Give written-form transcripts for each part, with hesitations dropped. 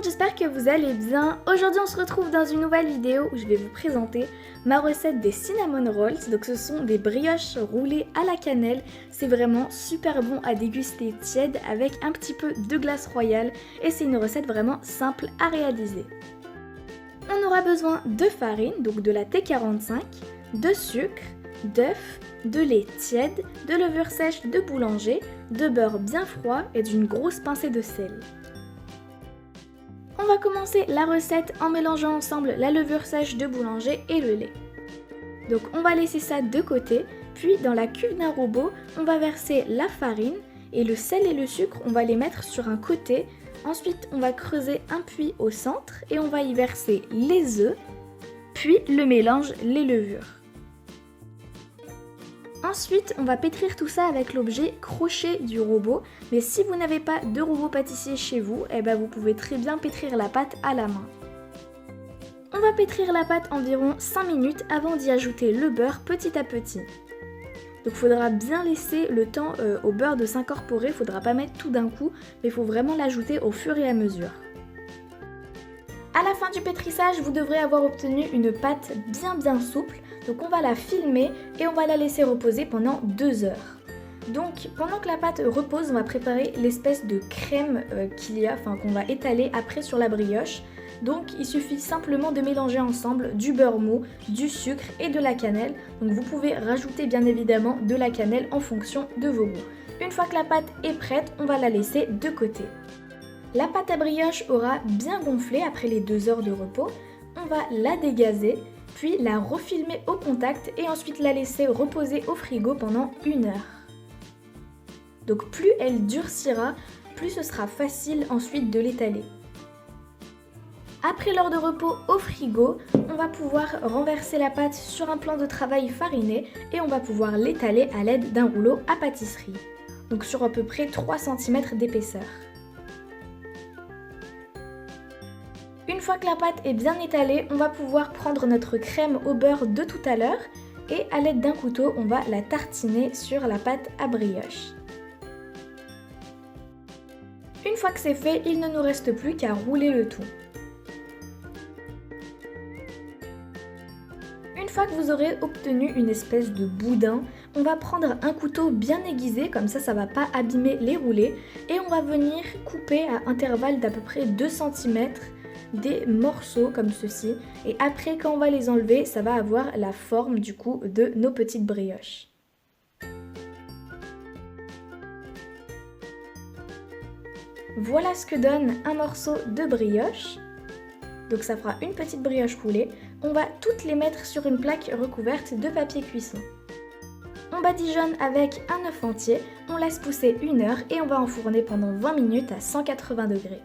monde, j'espère que vous allez bien. Aujourd'hui on se retrouve dans une nouvelle vidéo où je vais vous présenter ma recette des cinnamon rolls. Donc ce sont des brioches roulées à la cannelle. C'est vraiment super bon à déguster tiède avec un petit peu de glace royale et c'est une recette vraiment simple à réaliser. On aura besoin de farine, donc de la T45, de sucre, d'œufs, de lait tiède, de levure sèche de boulanger, de beurre bien froid et d'une grosse pincée de sel. On va commencer la recette en mélangeant ensemble la levure sèche de boulanger et le lait. Donc on va laisser ça de côté, puis dans la cuve d'un robot, on va verser la farine et le sel et le sucre, on va les mettre sur un côté. Ensuite, on va creuser un puits au centre et on va y verser les œufs, puis le mélange, les levures. Ensuite, on va pétrir tout ça avec l'objet crochet du robot, mais si vous n'avez pas de robot pâtissier chez vous, vous pouvez très bien pétrir la pâte à la main. On va pétrir la pâte environ 5 minutes avant d'y ajouter le beurre petit à petit. Donc il faudra bien laisser le temps au beurre de s'incorporer, il ne faudra pas mettre tout d'un coup, mais il faut vraiment l'ajouter au fur et à mesure. À la fin du pétrissage, vous devrez avoir obtenu une pâte bien souple, donc on va la filmer et on va la laisser reposer pendant 2 heures. Donc pendant que la pâte repose, on va préparer l'espèce de crème qu'on va étaler après sur la brioche. Donc il suffit simplement de mélanger ensemble du beurre mou, du sucre et de la cannelle. Donc vous pouvez rajouter bien évidemment de la cannelle en fonction de vos goûts. Une fois que la pâte est prête, on va la laisser de côté. La pâte à brioche aura bien gonflé après les 2 heures de repos. On va la dégazer, puis la refilmer au contact et ensuite la laisser reposer au frigo pendant 1 heure. Donc plus elle durcira, plus ce sera facile ensuite de l'étaler. Après l'heure de repos au frigo, on va pouvoir renverser la pâte sur un plan de travail fariné et on va pouvoir l'étaler à l'aide d'un rouleau à pâtisserie. Donc sur à peu près 3 cm d'épaisseur. Une fois que la pâte est bien étalée, on va pouvoir prendre notre crème au beurre de tout à l'heure et à l'aide d'un couteau, on va la tartiner sur la pâte à brioche. Une fois que c'est fait, il ne nous reste plus qu'à rouler le tout. Une fois que vous aurez obtenu une espèce de boudin, on va prendre un couteau bien aiguisé, comme ça va pas abîmer les roulés, et on va venir couper à intervalles d'à peu près 2 cm des morceaux comme ceci, et après quand on va les enlever, ça va avoir la forme du coup de nos petites brioches. Voilà ce que donne un morceau de brioche. Donc ça fera une petite brioche roulée. On va toutes les mettre sur une plaque recouverte de papier cuisson. On badigeonne avec un œuf entier, on laisse pousser 1 heure et on va enfourner pendant 20 minutes à 180 degrés.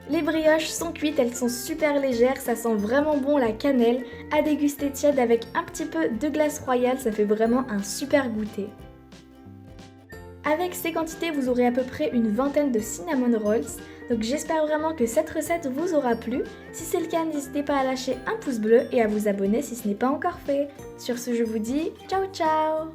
Les brioches sont cuites, elles sont super légères, ça sent vraiment bon la cannelle, à déguster tiède avec un petit peu de glace royale, ça fait vraiment un super goûter. Avec ces quantités, vous aurez à peu près une vingtaine de cinnamon rolls, donc j'espère vraiment que cette recette vous aura plu. Si c'est le cas, n'hésitez pas à lâcher un pouce bleu et à vous abonner si ce n'est pas encore fait. Sur ce, je vous dis ciao ciao!